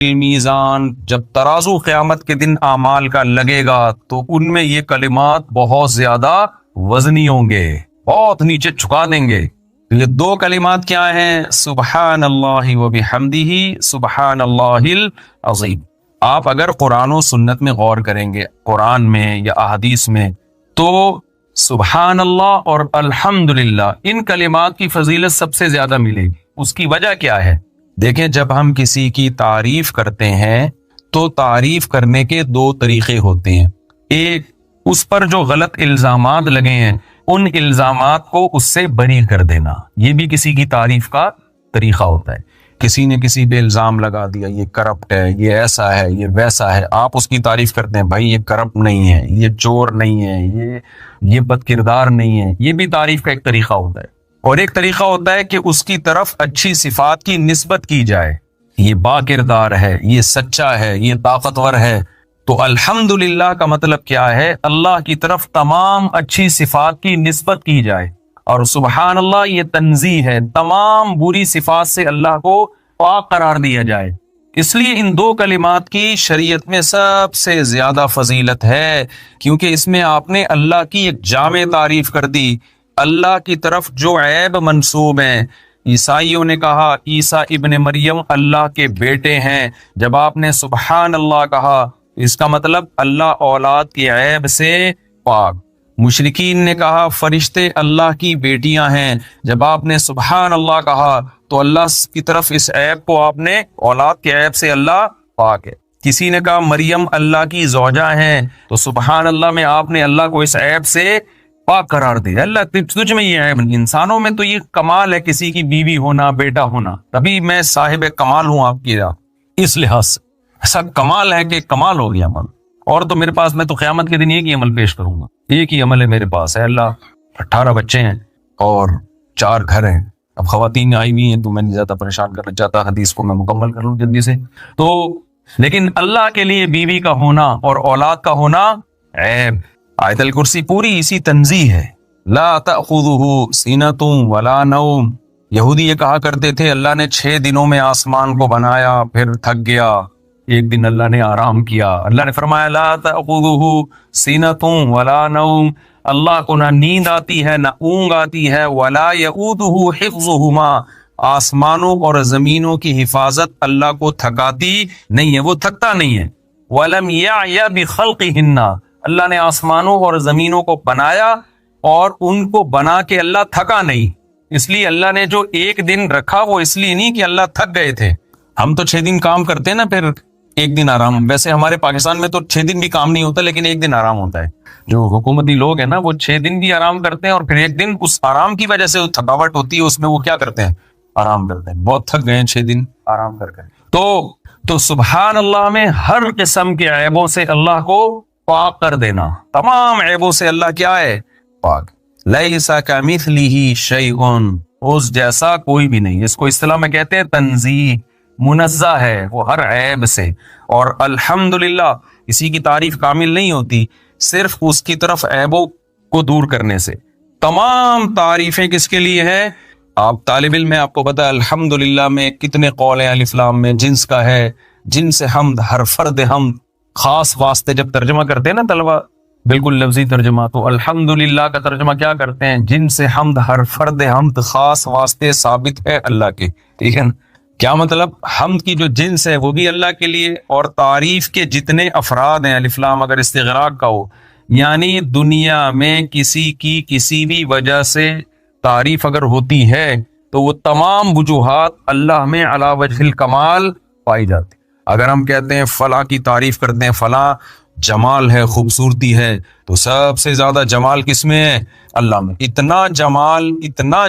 میزان، جب ترازو قیامت کے دن اعمال کا لگے گا تو ان میں یہ کلمات بہت زیادہ وزنی ہوں گے، بہت نیچے جھکا دیں گے۔ یہ دو کلمات کیا ہیں؟ سبحان اللہ و بحمدہ، سبحان اللہ العظیم۔ آپ اگر قرآن و سنت میں غور کریں گے، قرآن میں یا احادیث میں، تو سبحان اللہ اور الحمدللہ ان کلمات کی فضیلت سب سے زیادہ ملے گی۔ اس کی وجہ کیا ہے؟ دیکھیں، جب ہم کسی کی تعریف کرتے ہیں تو تعریف کرنے کے دو طریقے ہوتے ہیں۔ ایک، اس پر جو غلط الزامات لگے ہیں ان الزامات کو اس سے بری کر دینا، یہ بھی کسی کی تعریف کا طریقہ ہوتا ہے۔ کسی نے کسی پہ الزام لگا دیا، یہ کرپٹ ہے، یہ ایسا ہے، یہ ویسا ہے، آپ اس کی تعریف کرتے ہیں، بھائی یہ کرپٹ نہیں ہے، یہ چور نہیں ہے، یہ بد کردار نہیں ہے، یہ بھی تعریف کا ایک طریقہ ہوتا ہے۔ اور ایک طریقہ ہوتا ہے کہ اس کی طرف اچھی صفات کی نسبت کی جائے، یہ با کردار ہے، یہ سچا ہے، یہ طاقتور ہے۔ تو الحمدللہ کا مطلب کیا ہے؟ اللہ کی طرف تمام اچھی صفات کی نسبت کی جائے، اور سبحان اللہ یہ تنزیہ ہے، تمام بری صفات سے اللہ کو پاک قرار دیا جائے۔ اس لیے ان دو کلمات کی شریعت میں سب سے زیادہ فضیلت ہے، کیونکہ اس میں آپ نے اللہ کی ایک جامع تعریف کر دی۔ اللہ کی طرف جو عیب منسوب ہیں، عیسائیوں نے کہا عیسیٰ ابن مریم اللہ کے بیٹے ہیں، جب آپ نے سبحان اللہ کہا اس کا مطلب اللہ اولاد کی عیب سے پاک۔ مشرکین نے کہا فرشتے اللہ کی بیٹیاں ہیں، جب آپ نے سبحان اللہ کہا تو اللہ کی طرف اس عیب کو آپ نے، اولاد کے عیب سے اللہ پاک ہے۔ کسی نے کہا مریم اللہ کی زوجہ ہیں، تو سبحان اللہ میں آپ نے اللہ کو اس عیب سے پاک قرار دیا۔ اللہ تجھ میں یہ عیب نہیں، انسانوں میں تو یہ کمال ہے کسی کی بیوی ہونا، بیٹا ہونا، تبھی میں صاحب کمال ہوں آپ کی راہ۔ اس لحاظ سے ایسا کمال ہے کہ کمال ہو گیا عمل، اور تو میرے پاس، میں تو قیامت کے دن ایک ہی عمل پیش کروں گا، ایک ہی عمل ہے میرے پاس ہے اللہ، 18 بچے ہیں اور 4 گھر ہیں۔ اب خواتین آئی ہوئی ہیں تو میں نہیں زیادہ پریشان کرنا چاہتا، حدیث کو میں مکمل کر لوں جلدی سے۔ تو لیکن اللہ کے لیے بیوی کا ہونا اور اولاد کا ہونا عیب۔ آیت الکرسی پوری اسی تنزیہ ہے، لا تأخذہ سینۃ ولا نوم۔ یہودی یہ کہا کرتے تھے اللہ نے 6 دنوں میں آسمان کو بنایا، پھر تھک گیا، ایک دن اللہ نے آرام کیا۔ اللہ نے فرمایا لا تأخذہ سینۃ ولا نوم، اللہ کو نہ نیند آتی ہے نہ اونگ آتی ہے، ولا یؤودہ حفظہما، آسمانوں اور زمینوں کی حفاظت اللہ کو تھکاتی نہیں ہے، وہ تھکتا نہیں ہے۔ ولم یعی بخلقہن، اللہ نے آسمانوں اور زمینوں کو بنایا اور ان کو بنا کے اللہ تھکا نہیں۔ اس لیے اللہ نے جو ایک دن رکھا وہ اس لیے نہیں کہ اللہ تھک گئے تھے۔ ہم تو 6 دن کام کرتے ہیں نا، پھر ایک دن آرام۔ ویسے ہمارے پاکستان میں تو 6 دن بھی کام نہیں ہوتا، لیکن ایک دن آرام ہوتا ہے۔ جو حکومتی لوگ ہیں نا وہ 6 دن بھی آرام کرتے ہیں، اور پھر ایک دن اس آرام کی وجہ سے تھکاوٹ ہوتی ہے، اس میں وہ کیا کرتے ہیں؟ آرام کرتے ہیں۔ بہت تھک گئے ہیں 6 دن آرام کر کے۔ تو سبحان اللہ میں ہر قسم کے عیبوں سے اللہ کو پاک کر دینا، تمام عیبوں سے اللہ کیا ہے؟ پاک۔ لیس کمثلہ شیء، اس جیسا کوئی بھی نہیں۔ اس کو اصطلاح میں کہتے ہیں تنزیہ، منزہ ہے وہ ہر عیب سے۔ اور الحمدللہ کسی کی تعریف کامل نہیں ہوتی صرف اس کی طرف عیبوں کو دور کرنے سے۔ تمام تعریفیں کس کے لیے ہیں؟ آپ طالب علم ہیں، آپ کو پتا ہے الحمدللہ میں کتنے قول ہیں، الف لام میں جنس کا ہے، جن سے حمد، ہر فرد حمد، خاص واسطے جب ترجمہ کرتے ہیں نا طلبہ، بالکل لفظی ترجمہ، تو الحمدللہ کا ترجمہ کیا کرتے ہیں؟ جن سے حمد، ہر فرد حمد، خاص واسطے ثابت ہے اللہ کے۔ ٹھیک ہے نا؟ کیا مطلب؟ حمد کی جو جنس ہے وہ بھی اللہ کے لیے، اور تعریف کے جتنے افراد ہیں، الف لام اگر استغراق کا ہو، یعنی دنیا میں کسی کی کسی بھی وجہ سے تعریف اگر ہوتی ہے تو وہ تمام وجوہات اللہ میں علی وجہ الکمال پائی جاتی۔ اگر ہم کہتے ہیں فلاں کی تعریف کرتے ہیں، فلاں جمال ہے، خوبصورتی ہے، تو سب سے زیادہ جمال کس میں ہے؟ اللہ میں۔ اتنا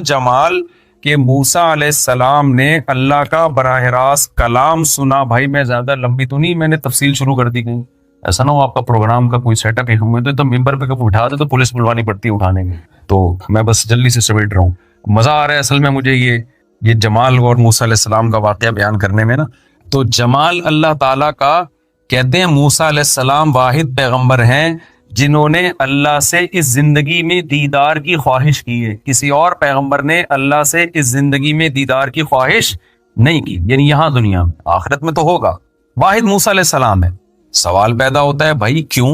جمال کہ موسیٰ علیہ السلام نے اللہ کا براہ راست کلام سنا۔ بھائی میں زیادہ لمبی تو نہیں، میں نے تفصیل شروع کر دی گئی، ایسا نہ ہو آپ کا پروگرام کا کوئی سیٹ اپ ہے ہوئے تو ممبر پہ کب اٹھا دے تو پولیس بلوانی پڑتی ہے اٹھانے میں، تو میں بس جلدی سے سمیٹ رہا ہوں۔ مزہ آ رہا ہے اصل میں مجھے یہ جمال اور موسیٰ علیہ السلام کا واقعہ بیان کرنے میں نا۔ تو جمال اللہ تعالیٰ کا، کہتے ہیں موسیٰ علیہ السلام واحد پیغمبر ہیں جنہوں نے اللہ سے اس زندگی میں دیدار کی خواہش کی ہے، کسی اور پیغمبر نے اللہ سے اس زندگی میں دیدار کی خواہش نہیں کی، یعنی یہاں دنیا میں، آخرت میں تو ہوگا، واحد موسیٰ علیہ السلام ہے. سوال پیدا ہوتا ہے بھائی کیوں؟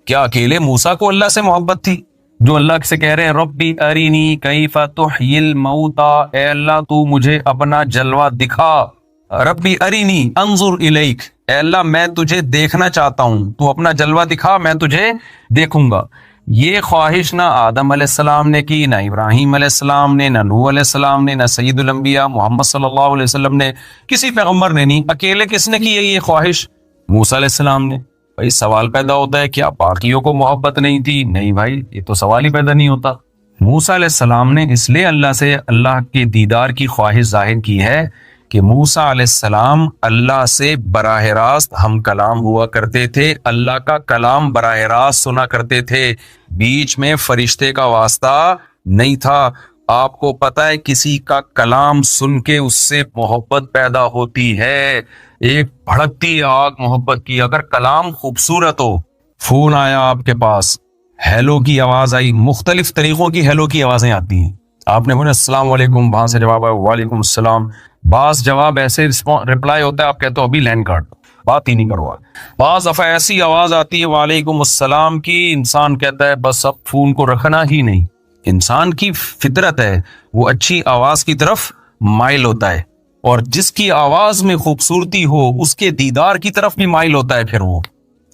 کیا اکیلے موسیٰ کو اللہ سے محبت تھی جو اللہ سے کہہ رہے ہیں ربی ارینی کیف تحیی الموتا، اے اللہ تو مجھے اپنا جلوہ دکھا. ربی ارینی انظر الیک، اے اللہ میں تجھے دیکھنا چاہتا ہوں، تو اپنا جلوہ دکھا میں تجھے دیکھوں گا. یہ خواہش نہ آدم علیہ السلام نے کی، نہ ابراہیم علیہ السلام نے، نہ نوح علیہ السلام نے، نہ سید الانبیاء محمد صلی اللہ علیہ وسلم نے، کسی پیغمبر نے نہیں. اکیلے کس نے کی ہے یہ خواہش؟ موسیٰ علیہ السلام نے. بھائی سوال پیدا ہوتا ہے کیا باقیوں کو محبت نہیں تھی؟ نہیں بھائی، یہ تو سوال ہی پیدا نہیں ہوتا. موسیٰ علیہ السلام نے اس لیے اللہ سے اللہ کے دیدار کی خواہش ظاہر کی ہے کہ موسیٰ علیہ السلام اللہ سے براہ راست ہم کلام ہوا کرتے تھے، اللہ کا کلام براہ راست سنا کرتے تھے، بیچ میں فرشتے کا واسطہ نہیں تھا. آپ کو پتہ ہے کسی کا کلام سن کے اس سے محبت پیدا ہوتی ہے، ایک بھڑکتی آگ محبت کی. اگر کلام خوبصورت ہو، فون آیا آپ کے پاس، ہیلو کی آواز آئی، مختلف طریقوں کی ہیلو کی آوازیں آتی ہیں، آپ نے بولا السلام علیکم، وہاں سے جواب آیا وعلیکم السلام. بعض جواب ایسے رپلائی ہوتا ہے آپ کہتے ہو ابھی لینڈ کاٹ دو، بات ہی نہیں کرو. بعض دفعہ ایسی آواز آتی ہے وعلیکم السلام کی، انسان کہتا ہے بس اب فون کو رکھنا ہی نہیں. انسان کی فطرت ہے وہ اچھی آواز کی طرف مائل ہوتا ہے، اور جس کی آواز میں خوبصورتی ہو اس کے دیدار کی طرف بھی مائل ہوتا ہے. پھر وہ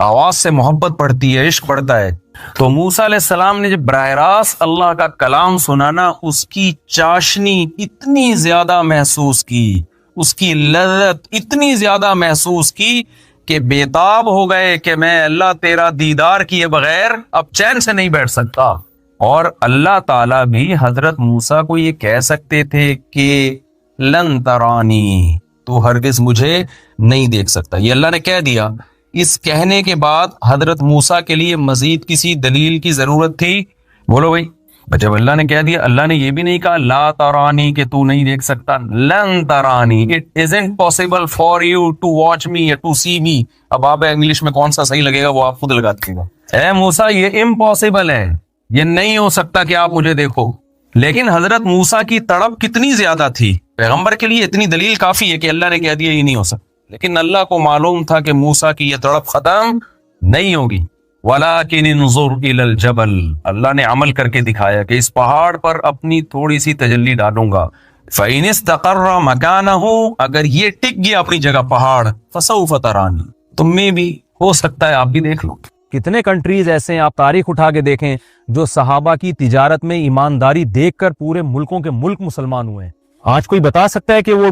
آواز سے محبت بڑھتی ہے، عشق بڑھتا ہے. تو موسیٰ علیہ السلام نے جب براہ راست اللہ کا کلام سنانا، اس کی چاشنی اتنی زیادہ محسوس کی، اس کی لذت اتنی زیادہ محسوس کی کہ بےتاب ہو گئے کہ میں اللہ تیرا دیدار کیے بغیر اب چین سے نہیں بیٹھ سکتا. اور اللہ تعالیٰ بھی حضرت موسیٰ کو یہ کہہ سکتے تھے کہ لن ترانی، تو ہرگز مجھے نہیں دیکھ سکتا. یہ اللہ نے کہہ دیا. اس کہنے کے بعد حضرت موسیٰ کے لیے مزید کسی دلیل کی ضرورت تھی؟ بولو بھائی. جب اللہ نے کہہ دیا، اللہ نے یہ بھی نہیں کہا لا ترانی کہ تو نہیں دیکھ سکتا، لن ترانی، it isn't possible for you to watch me or to see me. اب آپ انگلش میں کون سا صحیح لگے گا وہ آپ خود لگا دیجیے گا. اے موسیٰ یہ امپاسبل ہے، یہ نہیں ہو سکتا کہ آپ مجھے دیکھو. لیکن حضرت موسیٰ کی تڑپ کتنی زیادہ تھی، پیغمبر کے لیے اتنی دلیل کافی ہے کہ اللہ نے کہہ دیا یہ نہیں ہو سکتا. لیکن اللہ کو معلوم تھا کہ موسیٰ کی یہ تڑپ ختم نہیں ہوگی. وَلَٰكِنِ انظُرْ إِلَى الْجَبَلِ، اللہ نے عمل کر کے دکھایا کہ اس پہاڑ پر اپنی تھوڑی سی تجلی ڈالوں گا. فَإِنِ اسْتَقَرَّ مَكَانَهُ، اگر یہ ٹک گیا اپنی جگہ پہاڑ، فَسَوْفَ تَرَانِي، تم میں بھی ہو سکتا ہے آپ بھی دیکھ لو. کتنے کنٹریز ایسے ہیں، آپ تاریخ اٹھا کے دیکھیں، جو صحابہ کی تجارت میں ایمانداری دیکھ کر پورے ملکوں کے ملک مسلمان ہوئے ہیں. آج کوئی بتا سکتا ہے کہ وہ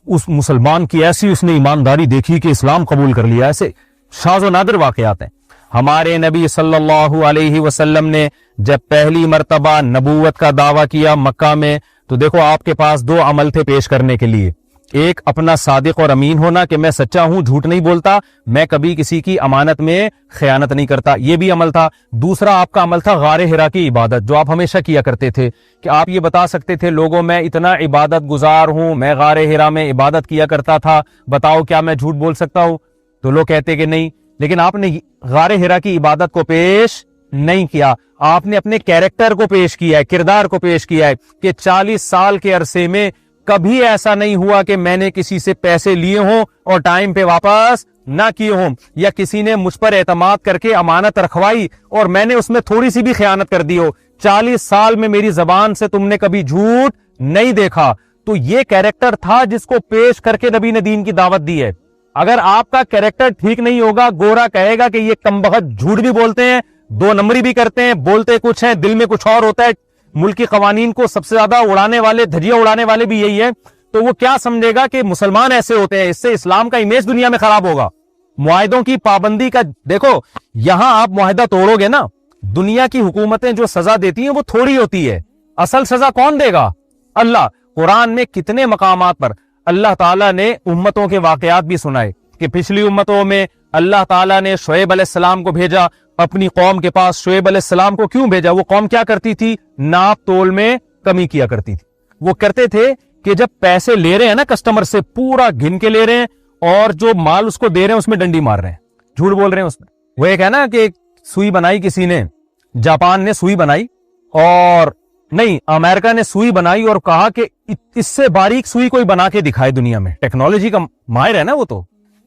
اس مسلمان کی ایسی اس نے ایمانداری دیکھی کہ اسلام قبول کر لیا؟ ایسے شاذ و نادر واقعات ہیں. ہمارے نبی صلی اللہ علیہ وسلم نے جب پہلی مرتبہ نبوت کا دعویٰ کیا مکہ میں، تو دیکھو آپ کے پاس دو عمل تھے پیش کرنے کے لیے. ایک اپنا صادق اور امین ہونا کہ میں سچا ہوں، جھوٹ نہیں بولتا، میں کبھی کسی کی امانت میں خیانت نہیں کرتا، یہ بھی عمل تھا. دوسرا آپ کا عمل تھا غار حرا کی عبادت، جو آپ ہمیشہ کیا کرتے تھے کہ آپ یہ بتا سکتے تھے لوگوں میں اتنا عبادت گزار ہوں، میں غار حرا میں عبادت کیا کرتا تھا، بتاؤ کیا میں جھوٹ بول سکتا ہوں؟ تو لوگ کہتے کہ نہیں. لیکن آپ نے غار حرا کی عبادت کو پیش نہیں کیا، آپ نے اپنے کیریکٹر کو پیش کیا ہے، کردار کو پیش کیا ہے کہ 40 سال کے عرصے میں کبھی ایسا نہیں ہوا کہ میں نے کسی سے پیسے لیے ہوں اور ٹائم پہ واپس نہ کیے ہوں، یا کسی نے مجھ پر اعتماد کر کے امانت رکھوائی اور میں نے اس میں تھوڑی سی بھی خیانت کر دی ہو. 40 سال میں میری زبان سے تم نے کبھی جھوٹ نہیں دیکھا. تو یہ کیریکٹر تھا جس کو پیش کر کے نبی نے دین کی دعوت دی ہے. اگر آپ کا کیریکٹر ٹھیک نہیں ہوگا، گورا کہے گا کہ یہ کمبخت جھوٹ بھی بولتے ہیں، 2 نمبری بھی کرتے ہیں، بولتے کچھ ہیں، دل میں کچھ اور ہوتا ہے. ملکی قوانین کو سب سے زیادہ اڑانے والے، دھجیاں اڑانے والے بھی یہی ہیں. تو وہ کیا سمجھے گا کہ مسلمان ایسے ہوتے ہیں، اس سے اسلام کا امیج دنیا میں خراب ہوگا. معاہدوں کی پابندی کا دیکھو، یہاں آپ معاہدہ توڑو گے نا، دنیا کی حکومتیں جو سزا دیتی ہیں وہ تھوڑی ہوتی ہے. اصل سزا کون دے گا؟ اللہ. قرآن میں کتنے مقامات پر اللہ تعالیٰ نے امتوں کے واقعات بھی سنائے کہ پچھلی امتوں میں اللہ تعالیٰ نے شعیب علیہ السلام کو بھیجا اپنی قوم کے پاس. شعیب علیہ السلام کو کیوں بھیجا؟ وہ قوم کیا کرتی تھی؟ ناپ تول میں کمی کیا کرتی تھی. وہ کرتے تھے کہ جب پیسے لے رہے ہیں نا کسٹمر سے، پورا گن کے لے رہے ہیں، اور جو مال اس کو دے رہے ہیں اس میں ڈنڈی مار رہے ہیں، جھوٹ بول رہے ہیں اس میں. وہ ایک ہے نا کہ سوئی بنائی کسی نے، جاپان نے سوئی بنائی، اور نہیں امریکہ نے سوئی بنائی اور کہا کہ اس سے باریک سوئی کوئی بنا کے دکھائے دنیا میں. ٹیکنالوجی کا ماہر ہے نا وہ. تو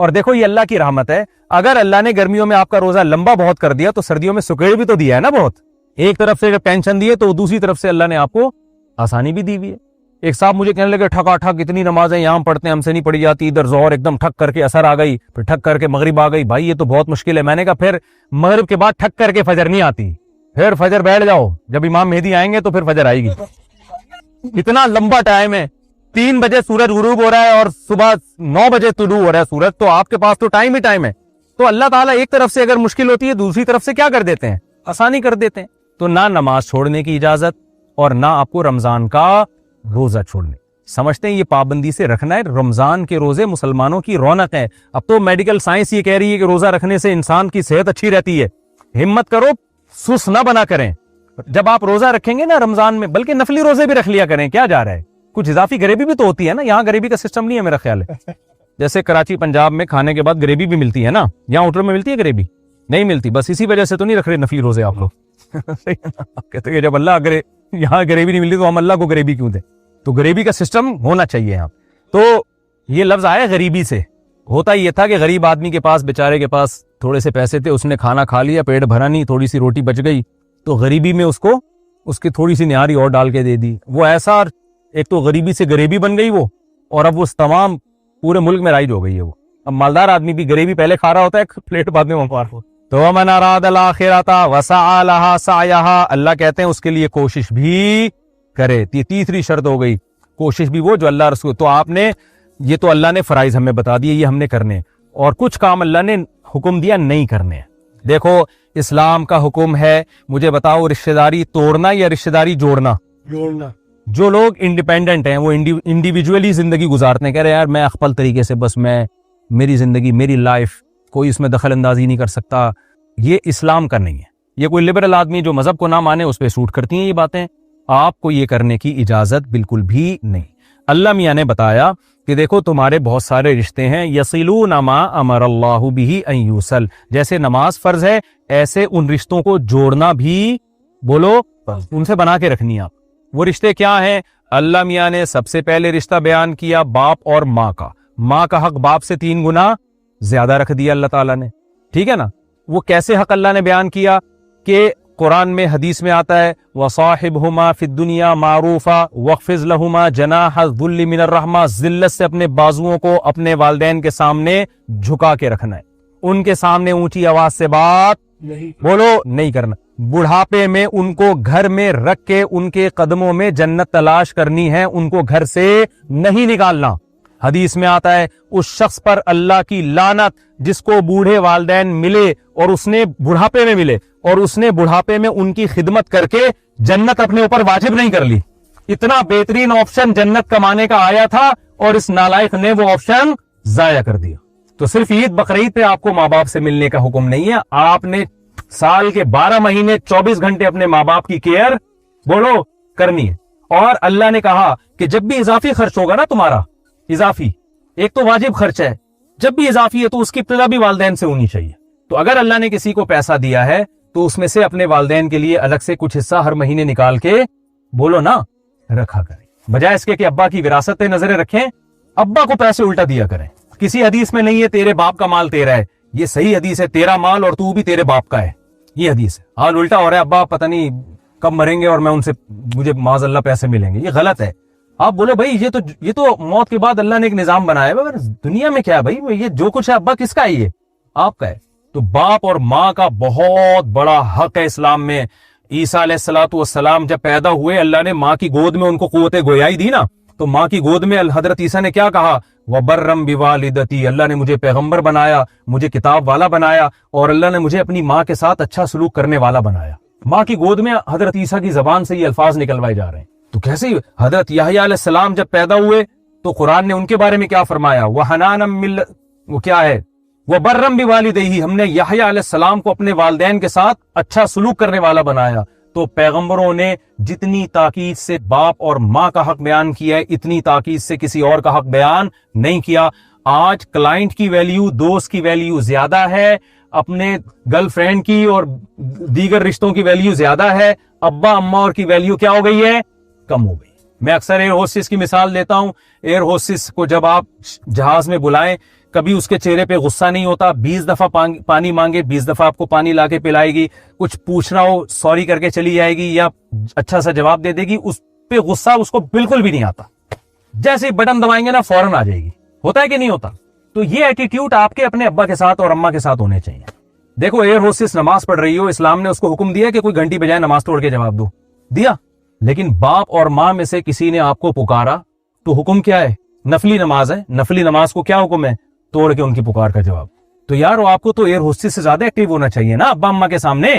اور دیکھو یہ اللہ کی رحمت ہے, اگر اللہ نے گرمیوں میں آپ کا روزہ لمبا بہت کر دیا تو سردیوں میں سکیڑ بھی تو دیا ہے نا بہت. ایک طرف سے ٹینشن دی ہے تو دوسری طرف سے اللہ نے آپ کو آسانی بھی دی ہوئی ہے. ایک صاحب مجھے کہنے لگے ٹھکا ٹھک اتنی نمازیں یہاں پڑھتے ہیں ہم سے نہیں پڑھی جاتی, ادھر ظہر ایک دم ٹھک کر کے اثر آ گئی, پھر ٹھک کر کے مغرب آ گئی, بھائی یہ تو بہت مشکل ہے. میں نے کہا پھر مغرب کے بعد ٹھک کر کے فجر نہیں آتی, پھر فجر بیٹھ جاؤ, جب امام مہدی آئیں گے تو پھر فجر آئے گی. اتنا لمبا ٹائم ہے, 3 بجے سورج غروب ہو رہا ہے اور صبح 9 بجے طلوع ہو رہا ہے سورج, تو آپ کے پاس تو ٹائم ہی ٹائم ہے. تو اللہ تعالیٰ ایک طرف سے اگر مشکل ہوتی ہے دوسری طرف سے کیا کر دیتے ہیں, آسانی کر دیتے ہیں. تو نہ نماز چھوڑنے کی اجازت اور نہ آپ کو رمضان کا روزہ چھوڑنے. سمجھتے ہیں یہ پابندی سے رکھنا ہے, رمضان کے روزے مسلمانوں کی رونق ہے. اب تو میڈیکل سائنس یہ کہہ رہی ہے کہ روزہ رکھنے سے انسان کی صحت اچھی رہتی ہے. ہمت کرو, سست نہ بنا کریں. جب آپ روزہ رکھیں گے نا رمضان میں, بلکہ نفلی روزے بھی رکھ لیا کریں, کیا جا رہا ہے, کچھ اضافی غریبی بھی تو ہوتی ہے نا. یہاں غریبی کا سسٹم نہیں ہے میرا خیال ہے. جیسے کراچی پنجاب میں کھانے کے بعد غریبی بھی ملتی ہے نا, یہاں ہوٹل میں ملتی ہے غریبی نہیں ملتی. بس اسی وجہ سے تو نہیں رکھ رہے نفلی روزے آپ لوگ. کہتے ہیں جب اللہ اگر یہاں غریبی نہیں ملتی تو ہم اللہ کو غریبی کیوں دیں. تو غریبی کا سسٹم ہونا چاہیے یہاں. تو یہ لفظ آیا غریبی سے. ہوتا یہ تھا کہ غریب آدمی کے پاس, بیچارے کے پاس تھوڑے سے پیسے تھے, اس نے کھانا کھا لیا, پیٹ بھرا نہیں, تھوڑی سی روٹی بچ گئی, تو غریبی میں اس کو اس کی تھوڑی سی نہاری اور ڈال کے دے دی. وہ ایسا ایک تو غریبی سے غریبی بن گئی وہ, اور اب وہ تمام پورے ملک میں رائج ہو گئی ہے وہ. اب مالدار آدمی بھی غریبی پہلے کھا رہا ہوتا ہے, پلیٹ بعد میں وفار ہو. تو ومن اراد الاخرۃ وسعى لها سعيها, اللہ کہتے ہیں اس کے لیے کوشش بھی کرے. تیسری شرط ہو گئی کوشش بھی وہ جو اللہ رسول. تو آپ نے یہ تو اللہ نے فرائض ہمیں بتا دیے, یہ ہم نے کرنے, اور کچھ کام اللہ نے حکم دیا نہیں کرنے. دیکھو اسلام کا حکم ہے, مجھے بتاؤ رشتہ داری توڑنا یا رشتہ داری جوڑنا؟ جو لوگ انڈیپینڈنٹ ہیں, وہ انڈیویجولی زندگی گزارتے ہیں, کہہ رہے ہیں یار میں اخپل طریقے سے, بس میں میری زندگی میری لائف, کوئی اس میں دخل اندازی نہیں کر سکتا, یہ اسلام کا نہیں ہے. یہ کوئی لبرل آدمی جو مذہب کو نہ مانے اس پہ سوٹ کرتی ہیں یہ باتیں. آپ کو یہ کرنے کی اجازت بالکل بھی نہیں. اللہ میاں نے بتایا کہ دیکھو تمہارے بہت سارے رشتے ہیں, یصلون ما امر اللہ بہ ان یوصل, جیسے نماز فرض ہے ایسے ان رشتوں کو جوڑنا بھی, بولو ان سے بنا کے رکھنی. آپ وہ رشتے کیا ہیں؟ اللہ میاں نے سب سے پہلے رشتہ بیان کیا باپ اور ماں کا. ماں کا حق باپ سے 3 گنا زیادہ رکھ دیا اللہ تعالیٰ نے, ٹھیک ہے نا. وہ کیسے حق اللہ نے بیان کیا کہ قرآن میں حدیث میں آتا ہے وَصَاحِبْهُمَا فِي الدُّنْيَا مَعْرُوفًا وَاخْفِضْ لَهُمَا جَنَاحَ الذُّلِّ مِنَ الرَّحْمَةِ, ذلت سے اپنے بازوؤں کو اپنے والدین کے سامنے جھکا کے رکھنا ہے, ان کے سامنے اونچی آواز سے بات بولو نہیں کرنا. بڑھاپے میں ان کو گھر میں رکھ کے ان کے قدموں میں جنت تلاش کرنی ہے, ان کو گھر سے نہیں نکالنا. حدیث میں آتا ہے اس شخص پر اللہ کی لعنت جس کو بوڑھے والدین ملے اور اس نے بڑھاپے میں ملے اور اس نے بڑھاپے میں ان کی خدمت کر کے جنت اپنے اوپر واجب نہیں کر لی. اتنا بہترین آپشن جنت کمانے کا آیا تھا اور اس نالائق نے وہ آپشن ضائع کر دیا. تو صرف عید بقرعید پہ آپ کو ماں باپ سے ملنے کا حکم نہیں ہے, آپ نے سال کے 12 مہینے 24 گھنٹے اپنے ماں باپ کی کیئر بولو کرنی ہے. اور اللہ نے کہا کہ جب بھی اضافی خرچ ہوگا نا تمہارا, اضافی ایک تو واجب خرچ ہے, جب بھی اضافی ہے تو اس کی ابتدا بھی والدین سے ہونی چاہیے. تو اگر اللہ نے کسی کو پیسہ دیا ہے تو اس میں سے اپنے والدین کے لیے الگ سے کچھ حصہ ہر مہینے نکال کے بولو نا رکھا کریں, بجائے اس کے کہ ابا کی وراثت پہ نظریں رکھیں, ابا کو پیسے الٹا دیا کریں. کسی حدیث میں نہیں ہے تیرے باپ کا مال تیرا ہے, یہ صحیح حدیث ہے تیرا مال اور تو بھی تیرے باپ کا ہے, یہ حدیث ہے. حال الٹا ہو رہا ہے, ابا پتہ نہیں کب مریں گے اور میں ان سے مجھے معاذ اللہ پیسے ملیں گے, یہ غلط ہے. آپ بولے بھائی یہ تو موت کے بعد اللہ نے ایک نظام بنایا ہے, دنیا میں کیا ہے بھائی, یہ جو کچھ ہے ابا کس کا ہے, یہ آپ کا ہے. تو باپ اور ماں کا بہت بڑا حق ہے اسلام میں. عیسیٰ علیہ الصلوۃ والسلام جب پیدا ہوئے اللہ نے ماں کی گود میں ان کو قوت گویائی دی نا, تو ماں کی گود میں حضرت عیسیٰ نے کیا کہا, وَبَرًّا بِوَالِدَتِي, اللہ نے مجھے پیغمبر بنایا, مجھے کتاب والا بنایا, اور اللہ نے مجھے اپنی ماں کے ساتھ اچھا سلوک کرنے والا بنایا. ماں کی گود میں حضرت عیسیٰ کی زبان سے یہ الفاظ نکلوائے جا رہے ہیں. تو کیسے حضرت یحییٰ علیہ السلام جب پیدا ہوئے تو قرآن نے ان کے بارے میں کیا فرمایا, وَحَنَانًا وہ کیا ہے, وَبَرًّا بِوَالِدَيْهِ, ہم نے یحییٰ علیہ السلام کو اپنے والدین کے ساتھ اچھا سلوک کرنے والا بنایا. تو پیغمبروں نے جتنی تاکید سے باپ اور ماں کا حق بیان کیا ہے اتنی تاکید سے کسی اور کا حق بیان نہیں کیا. آج کلائنٹ کی ویلیو, دوست کی ویلیو زیادہ ہے, اپنے گرل فرینڈ کی اور دیگر رشتوں کی ویلیو زیادہ ہے, ابا اماں اور کی ویلیو کیا ہو گئی ہے, کم ہو گئی. میں اکثر ایئر ہوسٹس کی مثال دیتا ہوں. ایئر ہوسٹس کو جب آپ جہاز میں بلائیں کبھی اس کے چہرے پہ غصہ نہیں ہوتا, 20 دفعہ پانی مانگے 20 دفعہ آپ کو پانی لا کے پلائے گی, کچھ پوچھنا ہو سوری کر کے چلی جائے گی یا اچھا سا جواب دے دے گی, اس پہ غصہ اس کو بالکل بھی نہیں آتا, جیسے ہی بٹن دبائیں گے نا فوراً آ جائے گی. ہوتا ہے کہ نہیں ہوتا؟ تو یہ ایٹیٹیوڈ آپ کے اپنے ابا کے ساتھ اور اماں کے ساتھ ہونے چاہیے. دیکھو ایئر ہوسٹس نماز پڑھ رہی ہو, اسلام نے اس کو حکم دیا کہ کوئی گھنٹی بجائے نماز توڑ کے جواب دو, دیا, لیکن باپ اور ماں میں سے کسی نے آپ کو پکارا تو حکم کیا ہے؟ نفلی نماز ہے, نفلی نماز کو کیا حکم ہے؟ توڑ کے ان کی پکار کا جواب. تو یار آپ کو تو ایئر ہوسٹس سے زیادہ ایکٹیو ہونا چاہیے نا ابا اماں کے سامنے.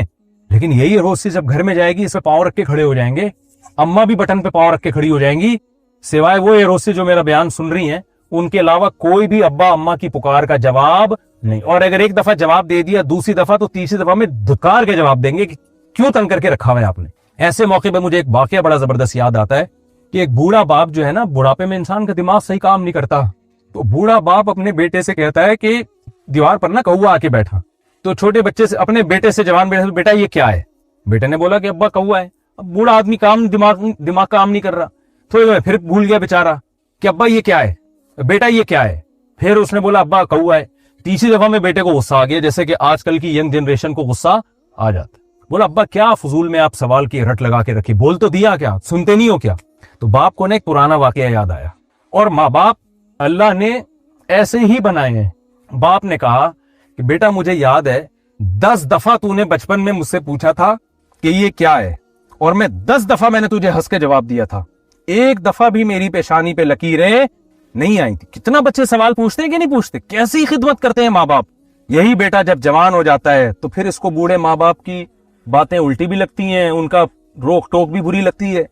لیکن یہی ایئر ہوسٹس جب گھر میں جائے گی اس پہ پاؤں رکھ کے کھڑے ہو جائیں گے, اماں بھی بٹن پہ پاؤں رکھ کے کھڑی ہو جائیں گی, سوائے وہ ایئر ہوسٹس جو میرا بیان سن رہی ہیں ان کے علاوہ کوئی بھی ابا اماں کی پکار کا جواب نہیں. اور اگر ایک دفعہ جواب دے دیا, دوسری دفعہ تو تیسری دفعہ میں دھکار کے جواب دیں گے کہ کیوں تنگ کر کے رکھا ہوا ہے آپ نے. ایسے موقع پہ مجھے ایک واقعہ بڑا زبردست یاد آتا ہے کہ ایک بوڑھا باپ جو ہے نا, بڑھاپے میں انسان کا دماغ صحیح کام نہیں کرتا, تو بوڑھا باپ اپنے بیٹے سے کہتا ہے کہ دیوار پر نا کوا آ کے بیٹھا. تو چھوٹے بچے سے اپنے بیٹے سے جوان بیٹے سے, بیٹا یہ کیا ہے؟ بیٹے نے بولا کہ ابا کوا ہے. اب بوڑھا آدمی دماغ کام نہیں کر رہا, تھوڑی دیر پھر بھول گیا بیچارہ کہ ابا یہ کیا ہے, بیٹا یہ کیا ہے. پھر اس نے بولا ابا کوا ہے. تیسری دفعہ میں بیٹے کو غصہ آ گیا, جیسے کہ آج کل کی ینگ جنریشن کو غصہ آ جاتا. بولا ابا کیا فضول میں آپ سوال کی رٹ لگا کے رکھی, بول تو دیا, کیا سنتے نہیں ہو کیا؟ تو باپ کو نے ایک پرانا واقعہ یاد آیا. اور ماں باپ اللہ نے ایسے ہی بنائے ہیں. باپ نے کہا کہ بیٹا مجھے یاد ہے 10 دفعہ تو نے بچپن میں مجھ سے پوچھا تھا کہ یہ کیا ہے, اور میں 10 دفعہ میں نے تجھے ہنس کے جواب دیا تھا, ایک دفعہ بھی میری پیشانی پہ لکیریں نہیں آئی تھی. کتنا بچے سوال پوچھتے ہیں کہ نہیں پوچھتے, کیسی خدمت کرتے ہیں ماں باپ. یہی بیٹا جب جوان ہو جاتا ہے تو پھر اس کو بوڑھے ماں باپ کی باتیں الٹی بھی لگتی ہیں, ان کا روک ٹوک بھی بری لگتی ہے.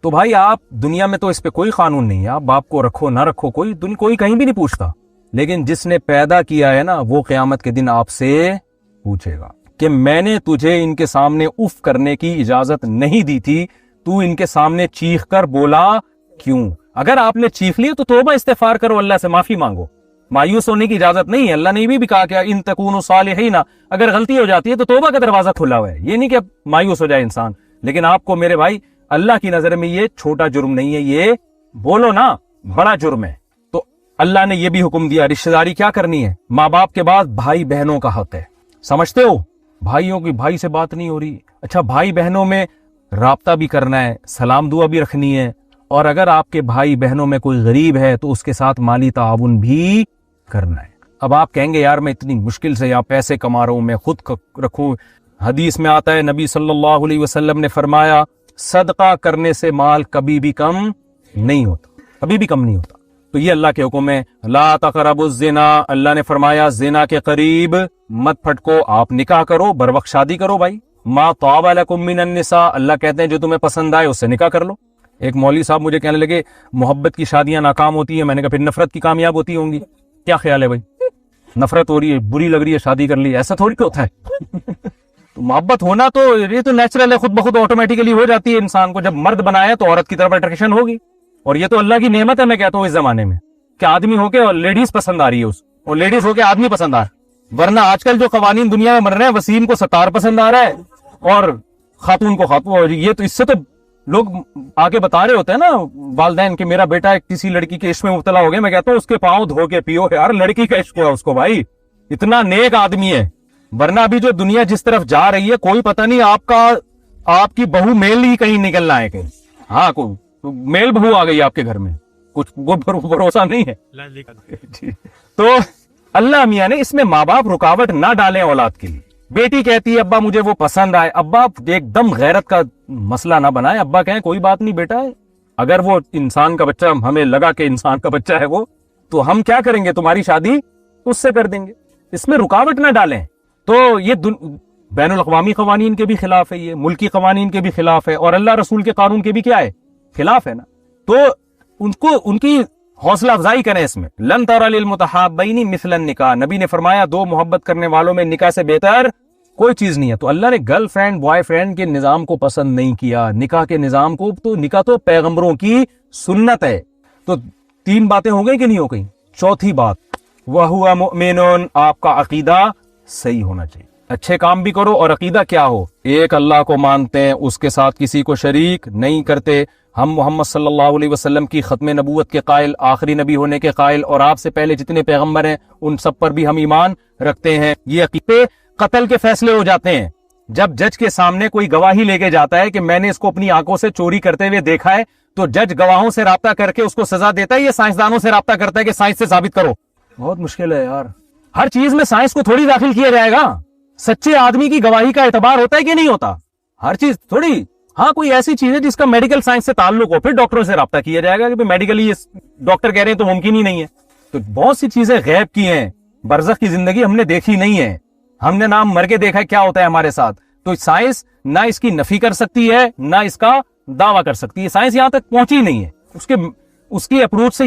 تو بھائی آپ دنیا میں تو اس پہ کوئی قانون نہیں ہے, آپ باپ کو رکھو نہ رکھو کوئی کہیں بھی نہیں پوچھتا, لیکن جس نے پیدا کیا ہے نا وہ قیامت کے دن آپ سے پوچھے گا کہ میں نے تجھے ان کے سامنے اف کرنے کی اجازت نہیں دی تھی, تو ان کے سامنے چیخ کر بولا کیوں؟ اگر آپ نے چیخ لی تو توبہ استغفار کرو, اللہ سے معافی مانگو, مایوس ہونے کی اجازت نہیں ہے. اللہ نے بھی کہا کہ ان تکونوا صالحین, اگر غلطی ہو جاتی ہے تو توبہ کا دروازہ کھلا ہوا ہے, یہ نہیں کہ مایوس ہو جائے انسان. لیکن آپ کو میرے بھائی اللہ کی نظر میں یہ چھوٹا جرم نہیں ہے, یہ بولو نا بڑا جرم ہے. تو اللہ نے یہ بھی حکم دیا, رشتہ داری کیا کرنی ہے؟ ماں باپ کے بعد بھائی بہنوں کا حق ہے. سمجھتے ہو, بھائیوں کی بھائی سے بات نہیں ہو رہی, اچھا بھائی بہنوں میں رابطہ بھی کرنا ہے, سلام دعا بھی رکھنی ہے, اور اگر آپ کے بھائی بہنوں میں کوئی غریب ہے تو اس کے ساتھ مالی تعاون بھی کرنا ہے. اب آپ کہیں گے یار میں اتنی مشکل سے یہاں پیسے کما رہا ہوں, میں خود رکھوں. حدیث میں آتا ہے نبی صلی اللہ علیہ وسلم نے فرمایا صدقہ کرنے سے مال کبھی بھی کم نہیں ہوتا, کبھی بھی کم نہیں ہوتا. تو یہ اللہ کے حکم ہے. لا تقربوا الزنا, اللہ نے فرمایا زنا کے قریب مت پھٹکو, آپ نکاح کرو, بر وقت شادی کرو بھائی. ما طاب لکم من النساء, اللہ کہتے ہیں جو تمہیں پسند آئے اس سے نکاح کر لو. ایک مولوی صاحب مجھے کہنے لگے محبت کی شادیاں ناکام ہوتی ہیں, میں نے کہا پھر نفرت کی کامیاب ہوتی ہوں گی. کیا خیال ہے بھائی؟ نفرت ہو رہی ہے, بری لگ رہی ہے, شادی کر لی, ایسا تھوڑی ہوتا ہے. تو محبت ہونا تو یہ تو نیچرل ہے, خود بخود آٹومیٹیکلی ہو جاتی ہے. انسان کو جب مرد بنایا تو عورت کی طرف اٹریکشن ہوگی, اور یہ تو اللہ کی نعمت ہے. میں کہتا ہوں اس زمانے میں کہ آدمی ہو کے اور لیڈیز پسند آ رہی ہے اس, اور لیڈیز ہو کے آدمی پسند آ رہا ہے. ورنہ آج کل جو قوانین دنیا میں بن رہے ہیں, وسیم کو ستار پسند آ رہا ہے اور خاتون کو خاتون. یہ تو اس سے تو لوگ آگے بتا رہے ہوتے ہیں نا والدین کہ میرا بیٹا کسی لڑکی کے عشق میں مبتلا ہو گیا. میں کہتا ہوں اس کے پاؤں دھو کے پیو یار, لڑکی کا عشق ہوا اس کو بھائی, اتنا نیک آدمی ہے. ورنہ ابھی جو دنیا جس طرف جا رہی ہے کوئی پتہ نہیں آپ کی بہو میل ہی کہیں نکلنا ہے کہیں. ہاں کوئی میل بہو آ گئی آپ کے گھر میں, کچھ بھروسہ نہیں ہے. تو اللہ میاں نے اس میں ماں باپ رکاوٹ نہ ڈالیں اولاد کے لیے. بیٹی کہتی ہے ابا مجھے وہ پسند آئے, ابا ایک دم غیرت کا مسئلہ نہ بنائے. ابا کہیں کوئی بات نہیں بیٹا, اگر وہ انسان کا بچہ ہمیں لگا کہ انسان کا بچہ ہے وہ, تو ہم کیا کریں گے, تمہاری شادی اس سے کر دیں گے. اس میں رکاوٹ نہ ڈالیں. تو یہ بین الاقوامی قوانین کے بھی خلاف ہے, یہ ملکی قوانین کے بھی خلاف ہے, اور اللہ رسول کے قانون کے بھی کیا ہے, خلاف ہے نا. تو ان کی حوصلہ افزائی کریں اس میں. لن تر للمتحابین مثل النکاح, نبی نے فرمایا دو محبت کرنے والوں میں نکاح سے بہتر کوئی چیز نہیں ہے. تو اللہ نے گرل فرینڈ بوائے فرینڈ کے نظام کو پسند نہیں کیا, نکاح کے نظام کو. تو نکاح تو پیغمبروں کی سنت ہے. تو 3 باتیں ہو گئی کہ نہیں ہو گئی؟ چوتھی بات وَهُوَ مُؤْمِنٌ, آپ کا عقیدہ صحیح ہونا چاہیے. اچھے کام بھی کرو اور عقیدہ کیا ہو, ایک اللہ کو مانتے ہیں, اس کے ساتھ کسی کو شریک نہیں کرتے, ہم محمد صلی اللہ علیہ وسلم کی ختم نبوت کے قائل، آخری نبی ہونے کے قائل، اور آپ سے پہلے جتنے پیغمبر ہیں ان سب پر بھی ہم ایمان رکھتے ہیں۔ یہ عقیدے قتل کے فیصلے ہو جاتے ہیں جب جج کے سامنے کوئی گواہی لے کے جاتا ہے کہ میں نے اس کو اپنی آنکھوں سے چوری کرتے ہوئے دیکھا ہے، تو جج گواہوں سے رابطہ کر کے اس کو سزا دیتا ہے، یہ سائنسدانوں سے رابطہ کرتا ہے کہ سائنس سے ثابت کرو۔ بہت مشکل ہے یار، ہر چیز میں سائنس کو تھوڑی داخل کیا جائے گا۔ سچے آدمی کی گواہی کا اعتبار ہوتا ہے کہ نہیں ہوتا؟ ہر چیز تھوڑی، ہاں کوئی ایسی چیز ہے جس کا میڈیکل سائنس سے تعلق ہو، پھر ڈاکٹروں سے رابطہ کیا جائے گا کہ میڈیکلی ڈاکٹر کہہ رہے ہیں تو ممکن ہی نہیں ہے۔ تو بہت سی چیزیں غیب کی ہیں، برزخ کی زندگی ہم نے دیکھی نہیں ہے، ہم نے نہ مر کے دیکھا ہے کیا ہوتا ہے ہمارے ساتھ۔ تو سائنس نہ اس کی نفی کر سکتی ہے نہ اس کا دعویٰ کر سکتی ہے، سائنس یہاں تک پہنچی نہیں ہے، اس کی اپروچ سے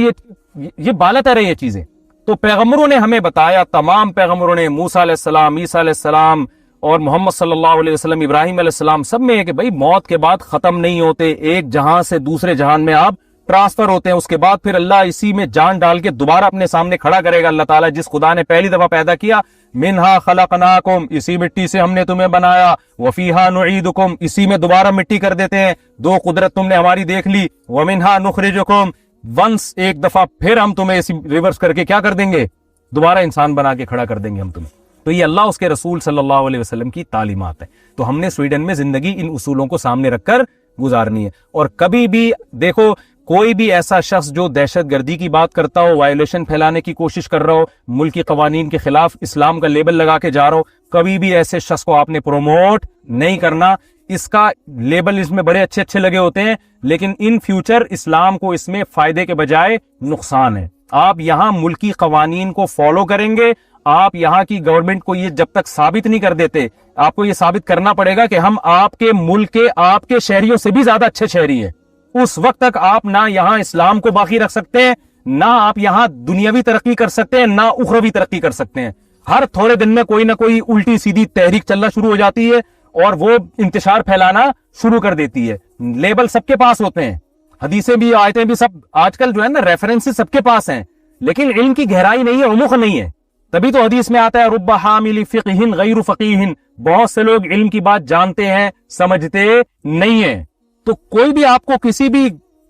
یہ بالاتر ہے یہ چیزیں۔ تو پیغمبروں نے ہمیں بتایا، تمام پیغمبروں نے، موسیٰ علیہ السلام، عیسیٰ علیہ السلام اور محمد صلی اللہ علیہ وسلم، ابراہیم علیہ السلام، سب میں ہے کہ بھائی موت کے بعد ختم نہیں ہوتے، ایک جہاں سے دوسرے جہان میں آپ ٹرانسفر ہوتے ہیں، اس کے بعد پھر اللہ اسی میں جان ڈال کے دوبارہ اپنے سامنے کھڑا کرے گا۔ اللہ تعالیٰ جس خدا نے پہلی دفعہ پیدا کیا، منہا خلقناکم، اسی مٹی سے ہم نے تمہیں بنایا، وفیہا نعیدکم، اسی میں دوبارہ مٹی کر دیتے ہیں، دو قدرت تم نے ہماری دیکھ لی، ومنہا نخرجکم، ونس ایک دفعہ پھر ہم تمہیں اسی ریورس کر کے کیا کر دیں گے، دوبارہ انسان بنا کے کھڑا کر دیں گے ہم تمہیں۔ تو یہ اللہ اس کے رسول صلی اللہ علیہ وسلم کی تعلیمات ہے۔ تو ہم نے سویڈن میں زندگی ان اصولوں کو سامنے رکھ کر گزارنی ہے۔ اور کبھی بھی دیکھو، کوئی بھی ایسا شخص جو دہشت گردی کی بات کرتا ہو، وائلیشن پھیلانے کی کوشش کر رہا ہو، ملکی قوانین کے خلاف اسلام کا لیبل لگا کے جا رہا ہو، کبھی بھی ایسے شخص کو آپ نے پروموٹ نہیں کرنا۔ اس کا لیبل اس میں بڑے اچھے اچھے لگے ہوتے ہیں، لیکن ان فیوچر اسلام کو اس میں فائدے کے بجائے نقصان ہے۔ آپ یہاں ملکی قوانین کو فالو کریں گے، آپ یہاں کی گورنمنٹ کو یہ جب تک ثابت نہیں کر دیتے، آپ کو یہ ثابت کرنا پڑے گا کہ ہم آپ کے ملک کے، آپ کے شہریوں سے بھی زیادہ اچھے شہری ہیں، اس وقت تک آپ نہ یہاں اسلام کو باقی رکھ سکتے ہیں، نہ آپ یہاں دنیاوی ترقی کر سکتے ہیں، نہ اخروی ترقی کر سکتے ہیں۔ ہر تھوڑے دن میں کوئی نہ کوئی الٹی سیدھی تحریک چلنا شروع ہو جاتی ہے اور وہ انتشار پھیلانا شروع کر دیتی ہے۔ لیبل سب کے پاس ہوتے ہیں، حدیثیں بھی، آیتیں بھی، سب آج کل جو ہے نا ریفرنسز سب کے پاس ہیں، لیکن علم کی گہرائی نہیں ہے، عمق نہیں ہے۔ تبھی تو حدیث میں آتا ہے رب حامل فقہ غیر فقیہ، بہت سے لوگ علم کی بات جانتے ہیں سمجھتے نہیں ہیں۔ تو کوئی بھی آپ کو کسی بھی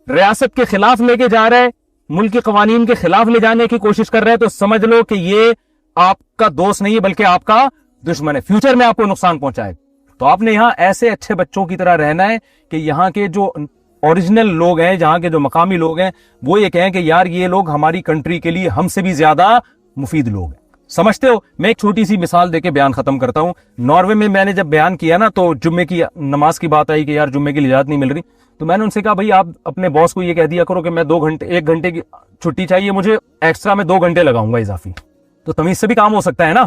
ریاست کے خلاف لے کے جا رہا ہے، ملک کے قوانین کے خلاف لے جانے کی کوشش کر رہا ہے، تو سمجھ لو کہ یہ آپ کا دوست نہیں ہے بلکہ آپ کا دشمن ہے، فیوچر میں آپ کو نقصان پہنچائے۔ تو آپ نے یہاں ایسے اچھے بچوں کی طرح رہنا ہے کہ یہاں کے جو اوریجنل لوگ ہیں، جہاں کے جو مقامی لوگ ہیں، وہ یہ کہیں کہ یار یہ لوگ ہماری کنٹری کے لیے ہم سے بھی زیادہ مفید لوگ ہیں۔ سمجھتے ہو؟ میں ایک چھوٹی سی مثال دے کے بیان ختم کرتا ہوں۔ ناروے میں نے جب بیان کیا نا، تو جمعے کی نماز کی بات آئی کہ یار جمعے کی اجازت نہیں مل رہی، تو میں نے ان سے کہا بھائی آپ اپنے باس کو یہ کہہ دیا کرو کہ میں 1 گھنٹے کی چھٹی چاہیے مجھے، ایکسٹرا میں 2 گھنٹے لگاؤں گا اضافی، تو تمیز سے بھی کام ہو سکتا ہے نا۔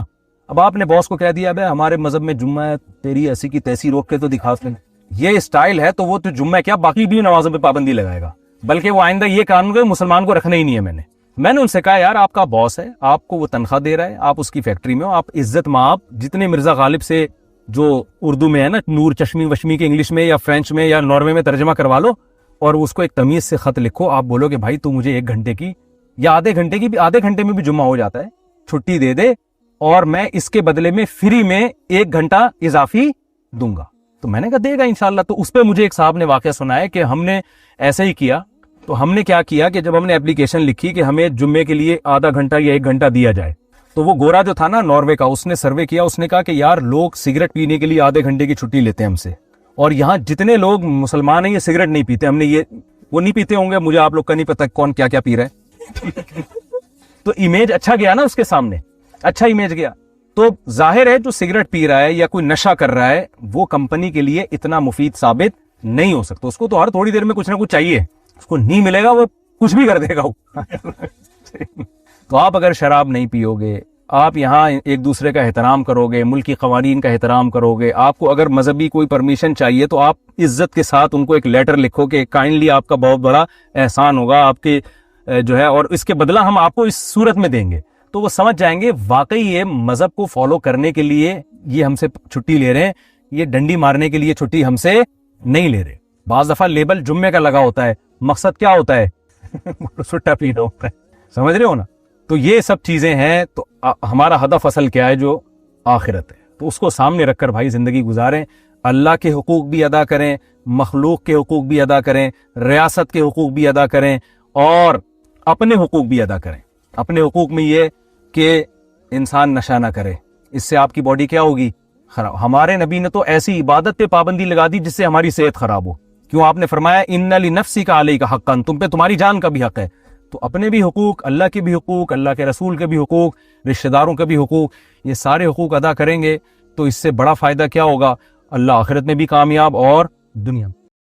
اب آپ نے باس کو کہہ دیا بھائی ہمارے مذہب میں جمعہ ہے، تیری ایسی کی تیسی روک کے تو دکھا دیں، یہ اسٹائل ہے، تو وہ تو جمعہ کیا باقی بھی نمازوں پہ پابندی لگائے گا، بلکہ وہ آئندہ یہ قانون کہ مسلمان کو رکھنا ہی نہیں ہے۔ میں نے ان سے کہا یار آپ کا باس ہے، آپ کو وہ تنخواہ دے رہا ہے، آپ اس کی فیکٹری میں ہو، آپ عزت مآب جتنے مرزا غالب سے جو اردو میں ہے نا، نور چشمی وشمی کے انگلش میں یا فرینچ میں یا ناروے میں ترجمہ کروا لو، اور اس کو ایک تمیز سے خط لکھو، آپ بولو کہ بھائی تو مجھے 1 گھنٹے کی یا آدھے گھنٹے کی بھی، آدھے گھنٹے میں بھی جمعہ ہو جاتا ہے، چھٹی دے دے، اور میں اس کے بدلے میں فری میں 1 گھنٹہ اضافی دوں گا۔ تو میں نے کہا دے گا انشاءاللہ۔ تو اس پہ مجھے ایک صاحب نے واقعہ سنایا کہ ہم نے ایسے ہی کیا۔ تو ہم نے کیا کیا کہ جب ہم نے اپلیکیشن لکھی کہ ہمیں جمعے کے لیے آدھا گھنٹہ یا 1 گھنٹہ دیا جائے، تو وہ گورا جو تھا نا ناروے کا، اس نے سروے کیا، اس نے کہا کہ یار لوگ سگریٹ پینے کے لیے آدھے گھنٹے کی چھٹی لیتے ہیں ہم سے، اور یہاں جتنے لوگ مسلمان ہیں یہ سگریٹ نہیں پیتے۔ ہم نے یہ وہ نہیں پیتے ہوں گے، مجھے آپ لوگ کا نہیں پتا کون کیا کیا پی رہا ہے۔ تو امیج اچھا گیا نا اس کے سامنے، اچھا امیج گیا۔ تو ظاہر ہے جو سگریٹ پی رہا ہے یا کوئی نشہ کر رہا ہے وہ کمپنی کے لیے اتنا مفید ثابت نہیں ہو سکتا، اس کو تو ہر تھوڑی دیر میں کچھ نہ کچھ چاہیے، اس کو نہیں ملے گا وہ کچھ بھی کر دے گا۔ تو آپ اگر شراب نہیں پیو گے، آپ یہاں ایک دوسرے کا احترام کرو گے، ملکی قوانین کا احترام کرو گے، آپ کو اگر مذہبی کوئی پرمیشن چاہیے تو آپ عزت کے ساتھ ان کو ایک لیٹر لکھو کہ کائنڈلی آپ کا بہت بڑا احسان ہوگا آپ کے جو ہے، اور اس کے بدلہ ہم آپ کو اس صورت میں دیں گے، تو وہ سمجھ جائیں گے واقعی یہ مذہب کو فالو کرنے کے لیے یہ ہم سے چھٹی لے رہے ہیں، یہ ڈنڈی مارنے کے لیے چھٹی ہم سے نہیں لے رہے۔ بعض دفعہ لیبل جمعے کا لگا ہوتا ہے، مقصد کیا ہوتا ہے؟ سٹا پینا ہوتا ہے، سمجھ رہے ہو نا؟ تو یہ سب چیزیں ہیں، تو ہمارا ہدف اصل کیا ہے؟ جو آخرت ہے، تو اس کو سامنے رکھ کر بھائی زندگی گزاریں۔ اللہ کے حقوق بھی ادا کریں، مخلوق کے حقوق بھی ادا کریں، ریاست کے حقوق بھی ادا کریں، اور اپنے حقوق بھی ادا کریں۔ اپنے حقوق میں یہ کہ انسان نشہ نہ کرے، اس سے آپ کی باڈی کیا ہوگی؟ خراب۔ ہمارے نبی نے تو ایسی عبادت پہ پابندی لگا دی جس سے ہماری صحت خراب ہو، کیوں؟ آپ نے فرمایا ان لنفسک علیک حقا، تم پہ تمہاری جان کا بھی حق ہے۔ تو اپنے بھی حقوق، اللہ کے بھی حقوق، اللہ کے رسول کے بھی حقوق، رشتہ داروں کے بھی حقوق، یہ سارے حقوق ادا کریں گے تو اس سے بڑا فائدہ کیا ہوگا؟ اللہ آخرت میں بھی کامیاب اور دنیا میں۔